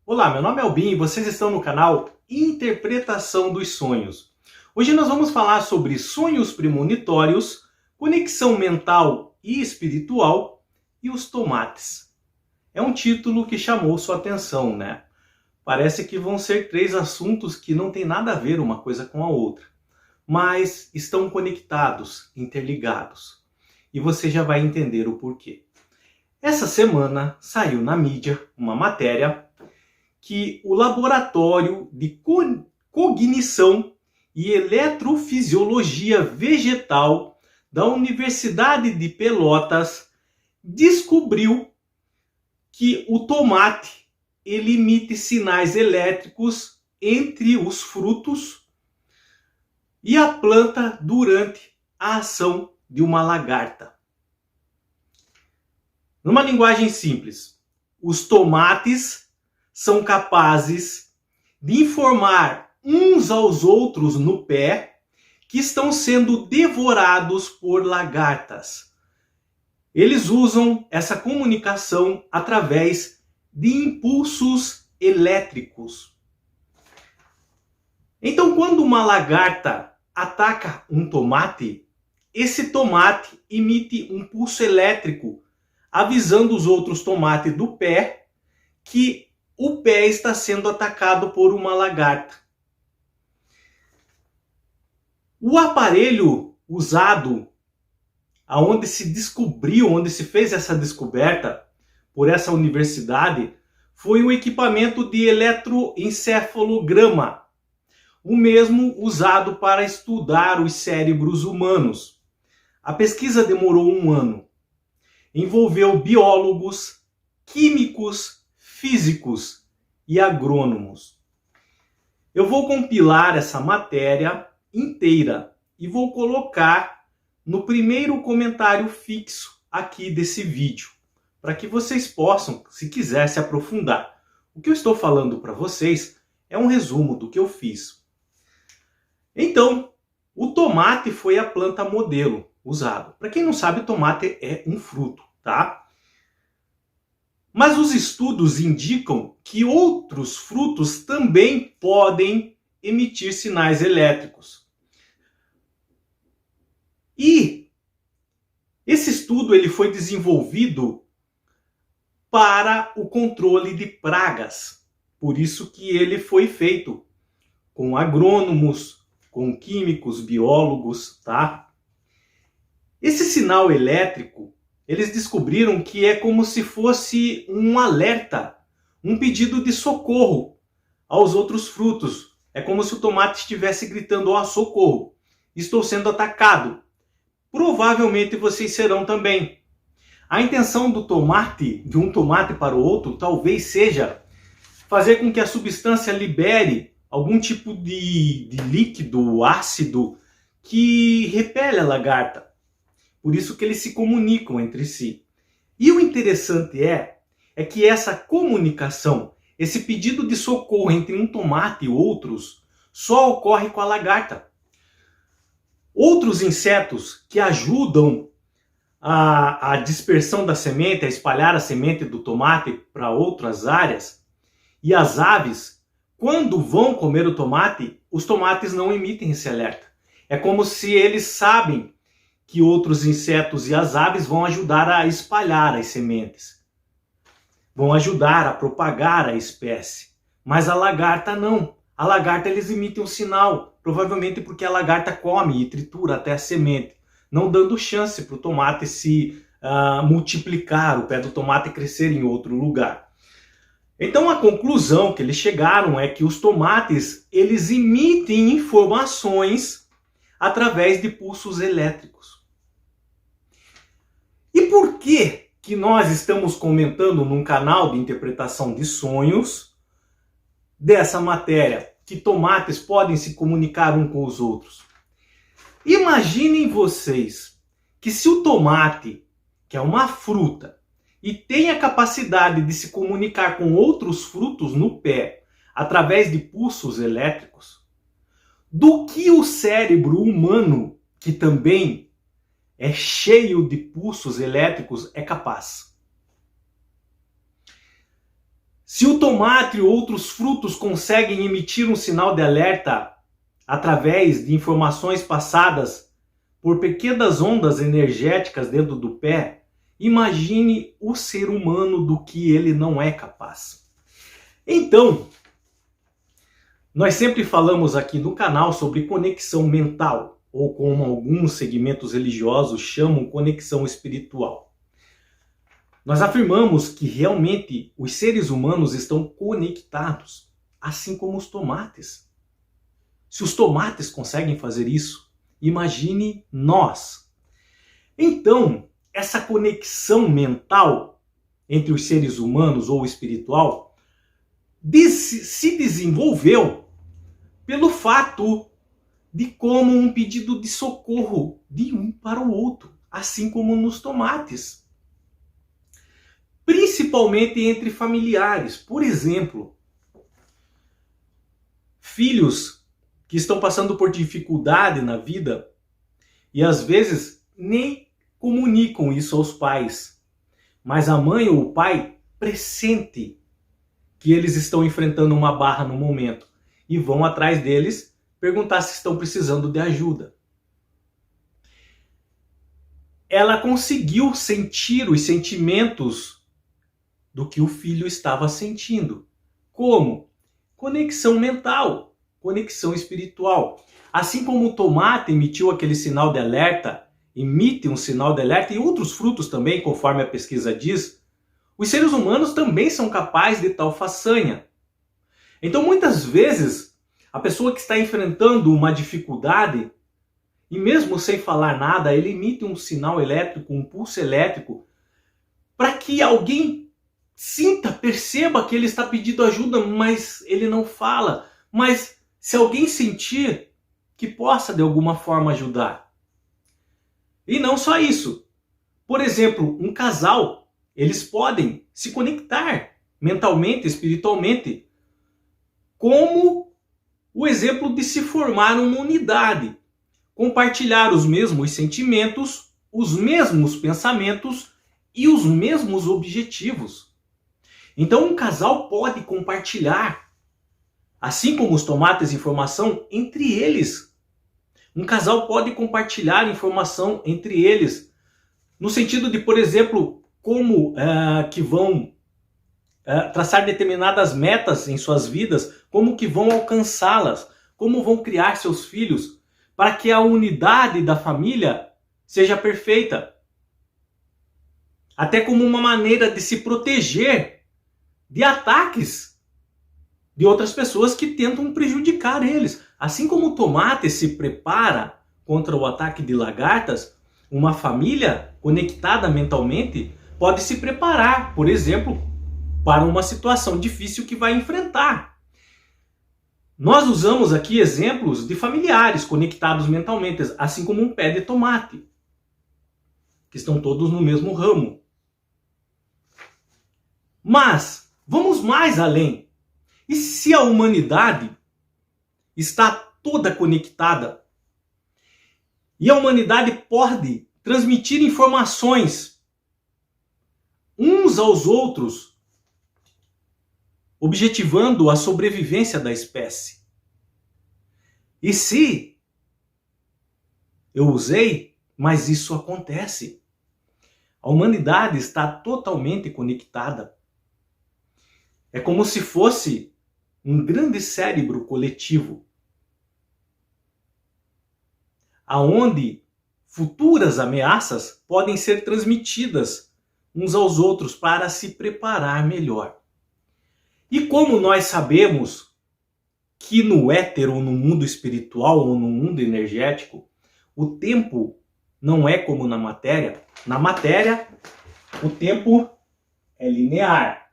Olá, meu nome é Albin e vocês estão no canal Interpretação dos Sonhos. Hoje nós vamos falar sobre sonhos premonitórios, conexão mental e espiritual e os tomates. É um título que chamou sua atenção, né? Parece que vão ser três assuntos que não têm nada a ver uma coisa com a outra, mas estão conectados, interligados. E você já vai entender o porquê. Essa semana saiu na mídia uma matéria que o Laboratório de Cognição e Eletrofisiologia Vegetal da Universidade de Pelotas descobriu que o tomate ele emite sinais elétricos entre os frutos e a planta durante a ação de uma lagarta. Numa linguagem simples, os tomates são capazes de informar uns aos outros no pé que estão sendo devorados por lagartas. Eles usam essa comunicação através de impulsos elétricos. Então, quando uma lagarta ataca um tomate, esse tomate emite um pulso elétrico, avisando os outros tomates do pé que o pé está sendo atacado por uma lagarta. O aparelho usado, onde se descobriu, onde se fez essa descoberta por essa universidade, foi um equipamento de eletroencefalograma, o mesmo usado para estudar os cérebros humanos. A pesquisa demorou 1 ano. Envolveu biólogos, químicos, físicos e agrônomos. Eu vou compilar essa matéria inteira e vou colocar no primeiro comentário fixo aqui desse vídeo, para que vocês possam, se quiser, se aprofundar. O que eu estou falando para vocês é um resumo do que eu fiz. Então, o tomate foi a planta modelo usado. Para quem não sabe, o tomate é um fruto, tá? Mas os estudos indicam que outros frutos também podem emitir sinais elétricos. E esse estudo ele foi desenvolvido para o controle de pragas. Por isso que ele foi feito com agrônomos, com químicos, biólogos, tá? Esse sinal elétrico eles descobriram que é como se fosse um alerta, um pedido de socorro aos outros frutos. É como se o tomate estivesse gritando: ó, socorro, estou sendo atacado. Provavelmente vocês serão também. A intenção do tomate, de um tomate para o outro, talvez seja fazer com que a substância libere algum tipo de líquido ácido que repele a lagarta. Por isso que eles se comunicam entre si. E o interessante é que essa comunicação, esse pedido de socorro entre um tomate e outros, só ocorre com a lagarta. Outros insetos que ajudam a dispersão da semente, a espalhar a semente do tomate para outras áreas, e as aves, quando vão comer o tomate, os tomates não emitem esse alerta. É como se eles sabem que outros insetos e as aves vão ajudar a espalhar as sementes. Vão ajudar a propagar a espécie. Mas a lagarta não. A lagarta eles emitem um sinal, provavelmente porque a lagarta come e tritura até a semente, não dando chance para o tomate se multiplicar, o pé do tomate crescer em outro lugar. Então a conclusão que eles chegaram é que os tomates eles emitem informações através de pulsos elétricos. E por que nós estamos comentando num canal de interpretação de sonhos dessa matéria, que tomates podem se comunicar uns com os outros? Imaginem vocês que se o tomate, que é uma fruta, e tem a capacidade de se comunicar com outros frutos no pé através de pulsos elétricos, do que o cérebro humano, que também é cheio de pulsos elétricos, é capaz. Se o tomate e outros frutos conseguem emitir um sinal de alerta através de informações passadas por pequenas ondas energéticas dentro do pé, imagine o ser humano do que ele não é capaz. Então, nós sempre falamos aqui no canal sobre conexão mental, ou como alguns segmentos religiosos chamam, conexão espiritual. Nós afirmamos que realmente os seres humanos estão conectados, assim como os tomates. Se os tomates conseguem fazer isso, imagine nós. Então, essa conexão mental entre os seres humanos ou espiritual se desenvolveu pelo fato de como um pedido de socorro de um para o outro, assim como nos tomates. Principalmente entre familiares. Por exemplo, filhos que estão passando por dificuldade na vida e às vezes nem comunicam isso aos pais. Mas a mãe ou o pai pressente que eles estão enfrentando uma barra no momento e vão atrás deles perguntar se estão precisando de ajuda. Ela conseguiu sentir os sentimentos do que o filho estava sentindo. Como? Conexão mental, conexão espiritual. Assim como o tomate emitiu aquele sinal de alerta, emite um sinal de alerta, e outros frutos também, conforme a pesquisa diz, os seres humanos também são capazes de tal façanha. Então, muitas vezes, a pessoa que está enfrentando uma dificuldade, e mesmo sem falar nada, ele emite um sinal elétrico, um pulso elétrico, para que alguém sinta, perceba que ele está pedindo ajuda, mas ele não fala. Mas se alguém sentir, que possa de alguma forma ajudar. E não só isso. Por exemplo, um casal, eles podem se conectar mentalmente, espiritualmente, como o exemplo de se formar uma unidade, compartilhar os mesmos sentimentos, os mesmos pensamentos e os mesmos objetivos. Então, um casal pode compartilhar, assim como os tomates, informação entre eles. Um casal pode compartilhar informação entre eles, no sentido de, por exemplo, como que vão traçar determinadas metas em suas vidas, como que vão alcançá-las, como vão criar seus filhos, para que a unidade da família seja perfeita. Até como uma maneira de se proteger de ataques de outras pessoas que tentam prejudicar eles. Assim como o tomate se prepara contra o ataque de lagartas, uma família conectada mentalmente pode se preparar, por exemplo, para uma situação difícil que vai enfrentar. Nós usamos aqui exemplos de familiares conectados mentalmente, assim como um pé de tomate, que estão todos no mesmo ramo. Mas vamos mais além. E se a humanidade está toda conectada e a humanidade pode transmitir informações uns aos outros, objetivando a sobrevivência da espécie? E se eu usei, mas isso acontece. A humanidade está totalmente conectada. É como se fosse um grande cérebro coletivo, aonde futuras ameaças podem ser transmitidas uns aos outros para se preparar melhor. E como nós sabemos que no éter ou no mundo espiritual ou no mundo energético, o tempo não é como na matéria. Na matéria, o tempo é linear,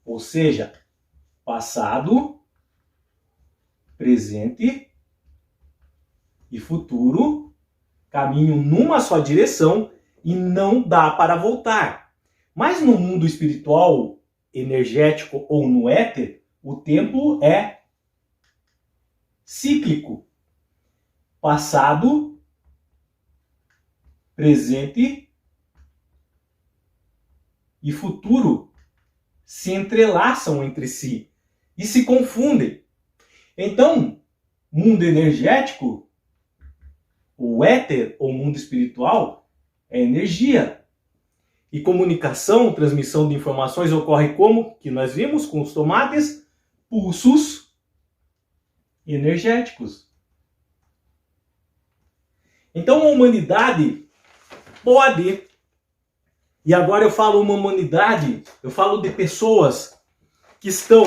ou seja, passado, presente e futuro caminham numa só direção e não dá para voltar. Mas no mundo espiritual, energético ou no éter, o tempo é cíclico. Passado, presente e futuro se entrelaçam entre si e se confundem. Então, mundo energético, o éter ou mundo espiritual, é energia. E comunicação, transmissão de informações ocorre como que nós vimos com os tomates, pulsos energéticos. Então a humanidade pode, e agora eu falo uma humanidade, eu falo de pessoas que estão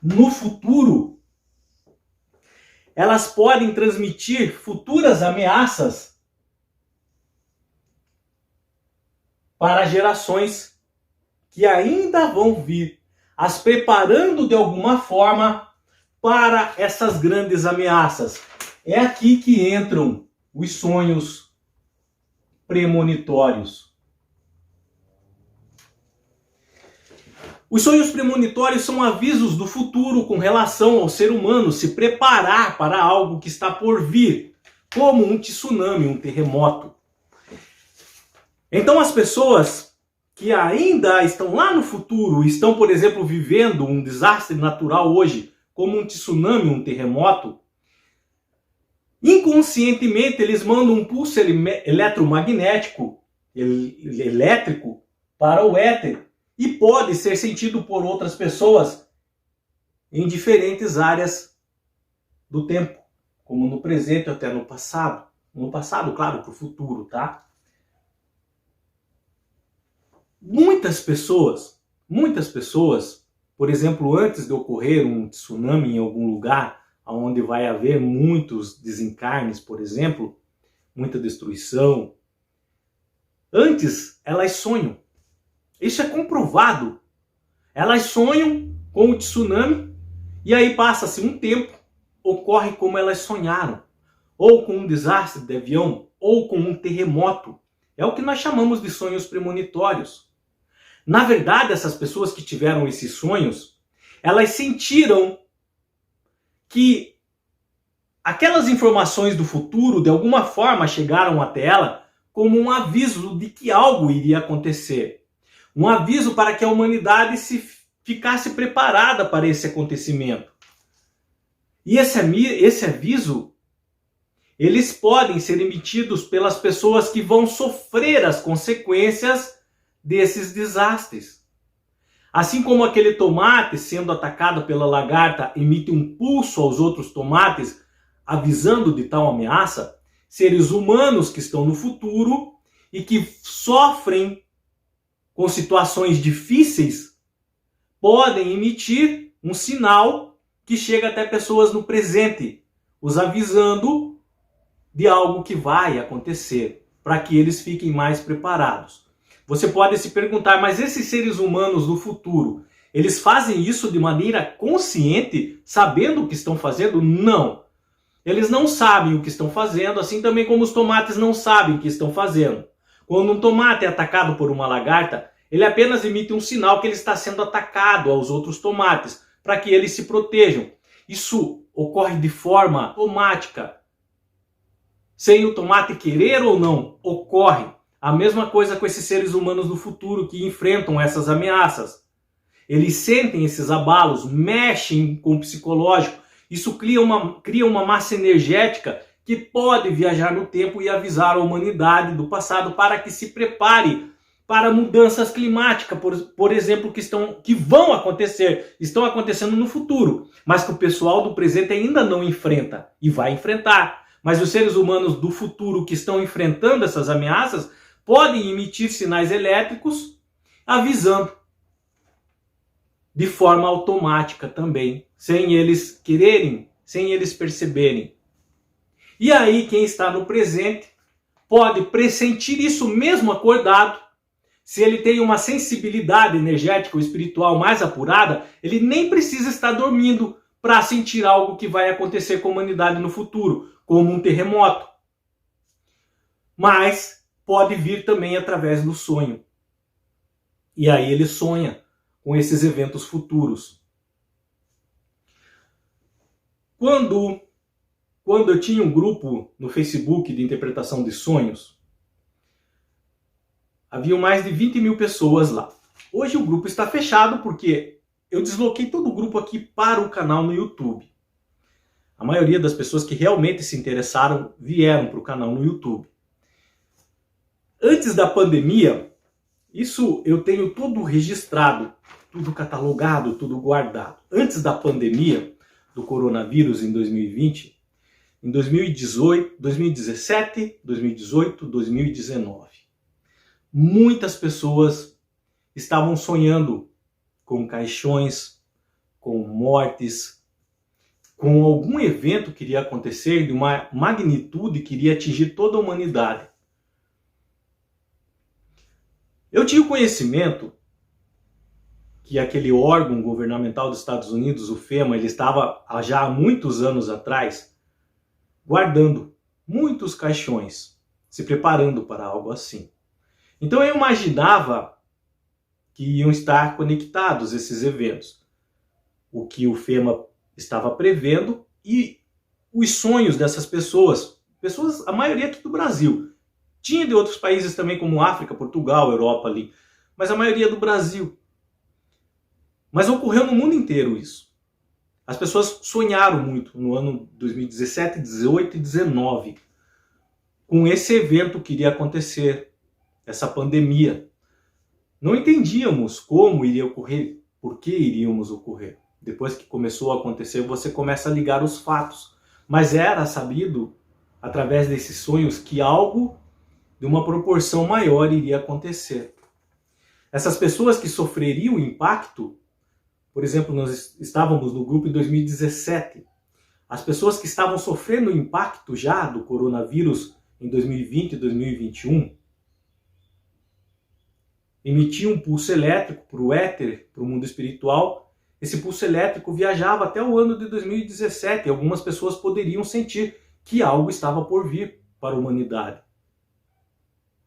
no futuro, elas podem transmitir futuras ameaças para gerações que ainda vão vir, as preparando de alguma forma para essas grandes ameaças. É aqui que entram os sonhos premonitórios. Os sonhos premonitórios são avisos do futuro com relação ao ser humano se preparar para algo que está por vir, como um tsunami, um terremoto. Então as pessoas que ainda estão lá no futuro, estão, por exemplo, vivendo um desastre natural hoje, como um tsunami, um terremoto, inconscientemente eles mandam um pulso eletromagnético, elétrico, para o éter e pode ser sentido por outras pessoas em diferentes áreas do tempo, como no presente ou até no passado. No passado, claro, para o futuro, tá? Muitas pessoas, por exemplo, antes de ocorrer um tsunami em algum lugar, onde vai haver muitos desencarnes, por exemplo, muita destruição, antes elas sonham. Isso é comprovado. Elas sonham com o tsunami e aí passa-se um tempo, ocorre como elas sonharam. Ou com um desastre de avião, ou com um terremoto. É o que nós chamamos de sonhos premonitórios. Na verdade, essas pessoas que tiveram esses sonhos, elas sentiram que aquelas informações do futuro, de alguma forma, chegaram até ela como um aviso de que algo iria acontecer. Um aviso para que a humanidade ficasse preparada para esse acontecimento. E esse aviso, eles podem ser emitidos pelas pessoas que vão sofrer as consequências desses desastres. Assim como aquele tomate sendo atacado pela lagarta emite um pulso aos outros tomates, avisando de tal ameaça, seres humanos que estão no futuro e que sofrem com situações difíceis, podem emitir um sinal que chega até pessoas no presente, os avisando de algo que vai acontecer, para que eles fiquem mais preparados. Você pode se perguntar, mas esses seres humanos do futuro, eles fazem isso de maneira consciente, sabendo o que estão fazendo? Não. Eles não sabem o que estão fazendo, assim também como os tomates não sabem o que estão fazendo. Quando um tomate é atacado por uma lagarta, ele apenas emite um sinal que ele está sendo atacado aos outros tomates, para que eles se protejam. Isso ocorre de forma automática. Sem o tomate querer ou não, ocorre. A mesma coisa com esses seres humanos do futuro que enfrentam essas ameaças. Eles sentem esses abalos, mexem com o psicológico. Isso cria uma massa energética que pode viajar no tempo e avisar a humanidade do passado para que se prepare para mudanças climáticas, por exemplo, que vão acontecer, estão acontecendo no futuro, mas que o pessoal do presente ainda não enfrenta e vai enfrentar. Mas os seres humanos do futuro que estão enfrentando essas ameaças podem emitir sinais elétricos avisando de forma automática também, sem eles quererem, sem eles perceberem. E aí quem está no presente pode pressentir isso mesmo acordado. Se ele tem uma sensibilidade energética ou espiritual mais apurada, ele nem precisa estar dormindo para sentir algo que vai acontecer com a humanidade no futuro, como um terremoto. Mas pode vir também através do sonho. E aí ele sonha com esses eventos futuros. Quando eu tinha um grupo no Facebook de interpretação de sonhos, haviam mais de 20 mil pessoas lá. Hoje o grupo está fechado porque eu desloquei todo o grupo aqui para o canal no YouTube. A maioria das pessoas que realmente se interessaram vieram para o canal no YouTube. Antes da pandemia, isso eu tenho tudo registrado, tudo catalogado, tudo guardado. Antes da pandemia do coronavírus em 2020, em 2018, 2017, 2018, 2019, muitas pessoas estavam sonhando com caixões, com mortes, com algum evento que iria acontecer de uma magnitude que iria atingir toda a humanidade. Eu tinha o conhecimento que aquele órgão governamental dos Estados Unidos, o FEMA, ele estava já há muitos anos atrás guardando muitos caixões, se preparando para algo assim. Então eu imaginava que iam estar conectados esses eventos, o que o FEMA estava prevendo e os sonhos dessas pessoas, a maioria aqui do Brasil. Tinha de outros países também, como África, Portugal, Europa ali, mas a maioria do Brasil. Mas ocorreu no mundo inteiro isso. As pessoas sonharam muito no ano 2017, 18 e 19 com esse evento que iria acontecer, essa pandemia. Não entendíamos como iria ocorrer, por que iríamos ocorrer. Depois que começou a acontecer, você começa a ligar os fatos. Mas era sabido, através desses sonhos, que algo de uma proporção maior iria acontecer. Essas pessoas que sofreriam o impacto, por exemplo, nós estávamos no grupo em 2017, as pessoas que estavam sofrendo o impacto já do coronavírus em 2020 e 2021, emitiam um pulso elétrico para o éter, para o mundo espiritual. Esse pulso elétrico viajava até o ano de 2017 e algumas pessoas poderiam sentir que algo estava por vir para a humanidade.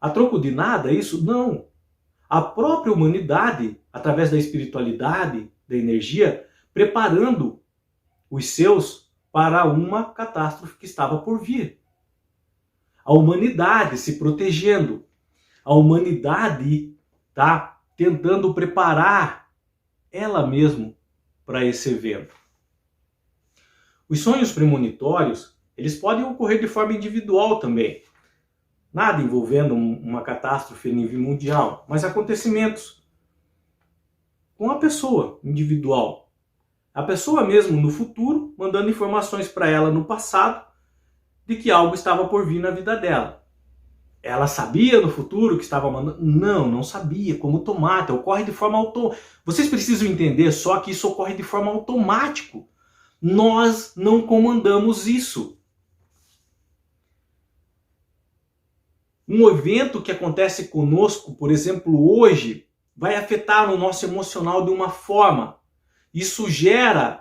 A troco de nada isso? Não. A própria humanidade, através da espiritualidade, da energia, preparando os seus para uma catástrofe que estava por vir. A humanidade se protegendo. A humanidade está tentando preparar ela mesma para esse evento. Os sonhos premonitórios, eles podem ocorrer de forma individual também. Nada envolvendo uma catástrofe a nível mundial, mas acontecimentos com a pessoa individual. A pessoa mesmo no futuro, mandando informações para ela no passado de que algo estava por vir na vida dela. Ela sabia no futuro que estava mandando? Não, não sabia. Como tomate, ocorre de forma automática. Vocês precisam entender só que isso ocorre de forma automática. Nós não comandamos isso. Um evento que acontece conosco, por exemplo, hoje, vai afetar o nosso emocional de uma forma. Isso gera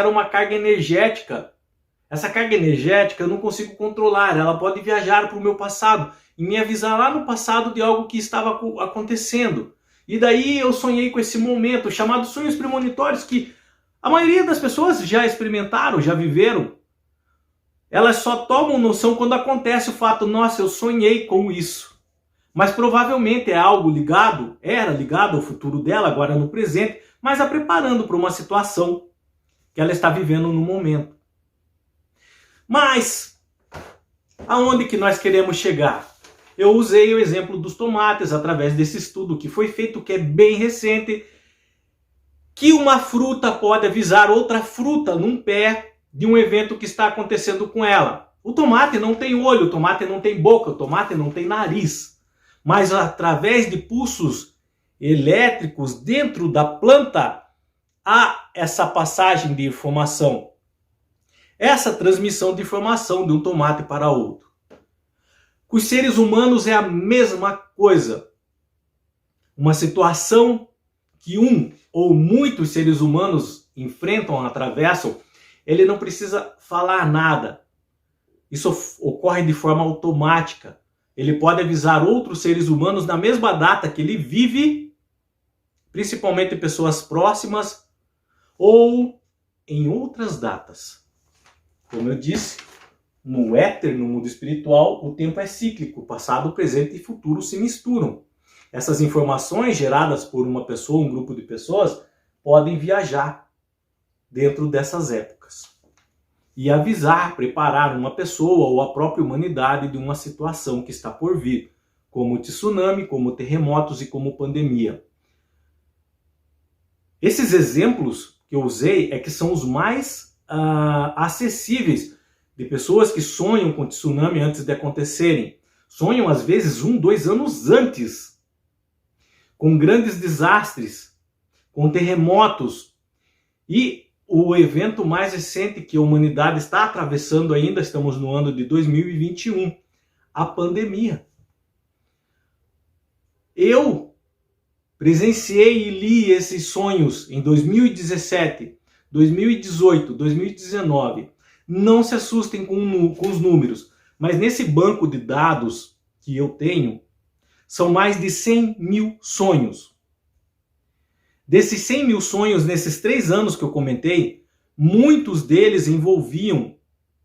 uma carga energética. Essa carga energética eu não consigo controlar. Ela pode viajar para o meu passado e me avisar lá no passado de algo que estava acontecendo. E daí eu sonhei com esse momento, chamado sonhos premonitórios, que a maioria das pessoas já experimentaram, já viveram. Elas só tomam noção quando acontece o fato, nossa, eu sonhei com isso. Mas provavelmente é algo ligado, era ligado ao futuro dela, agora no presente, mas a preparando para uma situação que ela está vivendo no momento. Mas, aonde que nós queremos chegar? Eu usei o exemplo dos tomates através desse estudo que foi feito, que é bem recente, que uma fruta pode avisar outra fruta num pé de um evento que está acontecendo com ela. O tomate não tem olho, o tomate não tem boca, o tomate não tem nariz. Mas através de pulsos elétricos dentro da planta, há essa passagem de informação. Essa transmissão de informação de um tomate para outro. Com os seres humanos é a mesma coisa. Uma situação que um ou muitos seres humanos enfrentam, atravessam, ele não precisa falar nada. Isso ocorre de forma automática. Ele pode avisar outros seres humanos na mesma data que ele vive, principalmente pessoas próximas, ou em outras datas. Como eu disse, no éter, no mundo espiritual, o tempo é cíclico. Passado, presente e futuro se misturam. essas informações geradas por uma pessoa, um grupo de pessoas, podem viajar dentro dessas épocas e avisar, preparar uma pessoa ou a própria humanidade de uma situação que está por vir, como tsunami, como terremotos e como pandemia. Esses exemplos que eu usei é que são os mais acessíveis de pessoas que sonham com tsunami antes de acontecerem. Sonham às vezes 1, 2 anos antes, com grandes desastres, com terremotos. E o evento mais recente que a humanidade está atravessando ainda, estamos no ano de 2021, a pandemia. Eu presenciei e li esses sonhos em 2017, 2018, 2019. Não se assustem com os números, mas nesse banco de dados que eu tenho, são mais de 100 mil sonhos. Desses 100 mil sonhos, nesses 3 anos que eu comentei, muitos deles envolviam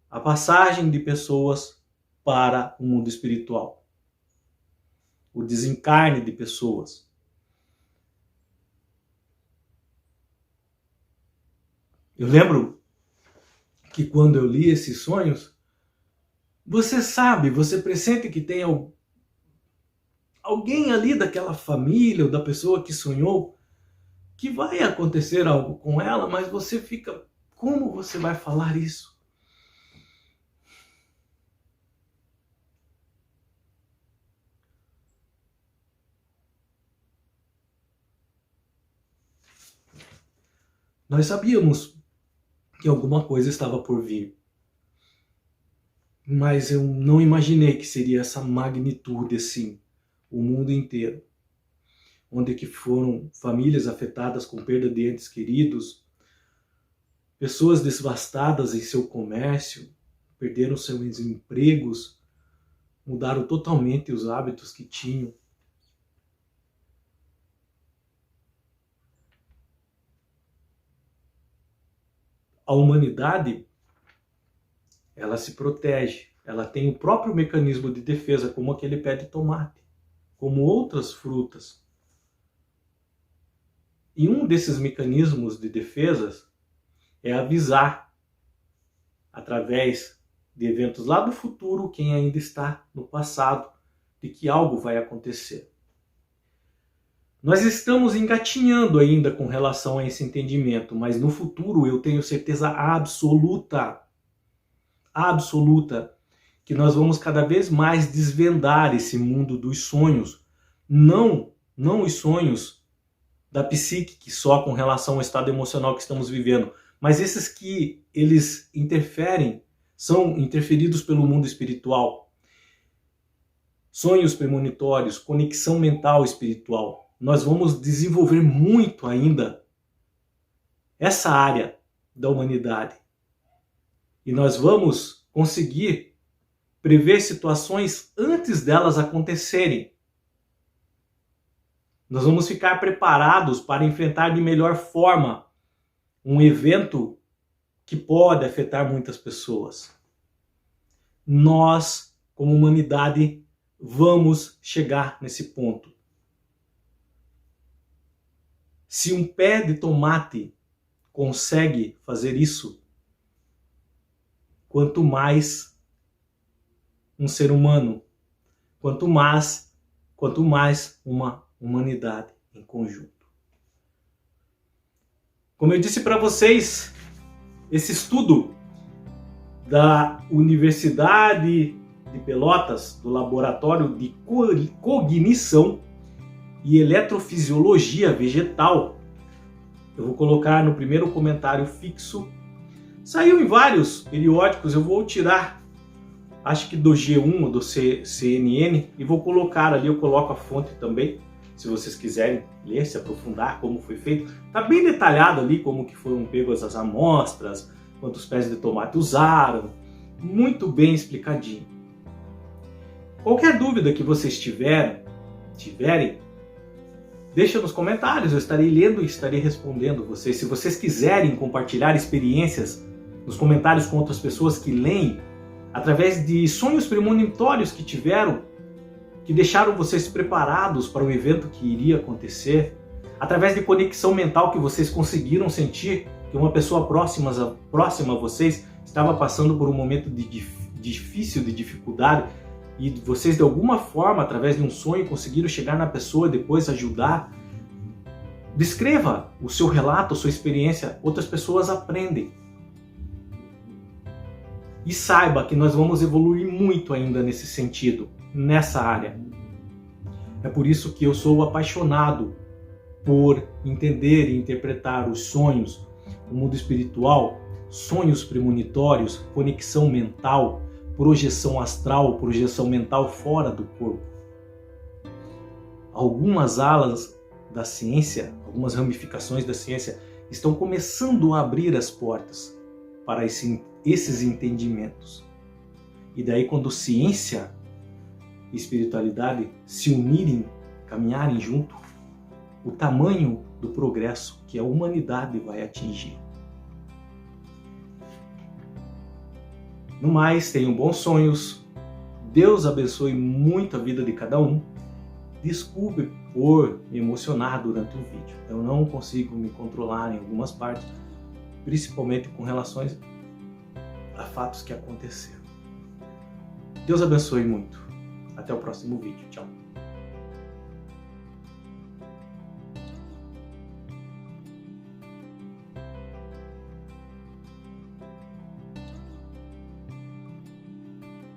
a passagem de pessoas para o mundo espiritual. O desencarne de pessoas. Eu lembro que quando eu li esses sonhos, você sabe, você pressente que tem alguém ali daquela família ou da pessoa que sonhou que vai acontecer algo com ela, mas você fica, como você vai falar isso? Nós sabíamos que alguma coisa estava por vir, mas eu não imaginei que seria essa magnitude assim, o mundo inteiro, onde que foram famílias afetadas com perda de entes queridos, pessoas devastadas em seu comércio, perderam seus empregos, mudaram totalmente os hábitos que tinham. A humanidade, ela se protege, ela tem o próprio mecanismo de defesa, como aquele pé de tomate, como outras frutas. E um desses mecanismos de defesa é avisar, através de eventos lá do futuro, quem ainda está no passado, de que algo vai acontecer. Nós estamos engatinhando ainda com relação a esse entendimento, mas no futuro eu tenho certeza absoluta, que nós vamos cada vez mais desvendar esse mundo dos sonhos. Não os sonhos da psique, que só com relação ao estado emocional que estamos vivendo, mas esses que eles interferem, são interferidos pelo mundo espiritual. Sonhos premonitórios, conexão mental espiritual. Nós vamos desenvolver muito ainda essa área da humanidade. E nós vamos conseguir prever situações antes delas acontecerem. Nós vamos ficar preparados para enfrentar de melhor forma um evento que pode afetar muitas pessoas. Nós, como humanidade, vamos chegar nesse ponto. Se um pé de tomate consegue fazer isso, quanto mais um ser humano, quanto mais uma humanidade em conjunto. Como eu disse para vocês, esse estudo da Universidade de Pelotas, do Laboratório de Cognição e Eletrofisiologia Vegetal, eu vou colocar no primeiro comentário fixo. Saiu em vários periódicos, eu vou tirar, acho que do G1 ou do CNN, e vou colocar ali, eu coloco a fonte também, se vocês quiserem ler, se aprofundar como foi feito. Está bem detalhado ali como que foram pegas as amostras, quantos pés de tomate usaram, muito bem explicadinho. Qualquer dúvida que vocês tiverem, deixa nos comentários, eu estarei lendo e estarei respondendo vocês. Se vocês quiserem compartilhar experiências nos comentários com outras pessoas que leem, através de sonhos premonitórios que tiveram, que deixaram vocês preparados para o evento que iria acontecer, através de conexão mental que vocês conseguiram sentir que uma pessoa próxima a vocês estava passando por um momento difícil, de dificuldade, e vocês de alguma forma, através de um sonho, conseguiram chegar na pessoa e depois ajudar. Descreva o seu relato, a sua experiência, outras pessoas aprendem. E saiba que nós vamos evoluir muito ainda nesse sentido, nessa área. É por isso que eu sou apaixonado por entender e interpretar os sonhos, o mundo espiritual, sonhos premonitórios, conexão mental, projeção astral, projeção mental fora do corpo. Algumas alas da ciência, algumas ramificações da ciência estão começando a abrir as portas para esses entendimentos. E daí, quando ciência e espiritualidade se unirem, caminharem junto, o tamanho do progresso que a humanidade vai atingir. No mais, tenham bons sonhos. Deus abençoe muito a vida de cada um. Desculpe por me emocionar durante o vídeo. Eu não consigo me controlar em algumas partes, principalmente com relação a fatos que aconteceram. Deus abençoe muito. Até o próximo vídeo. Tchau.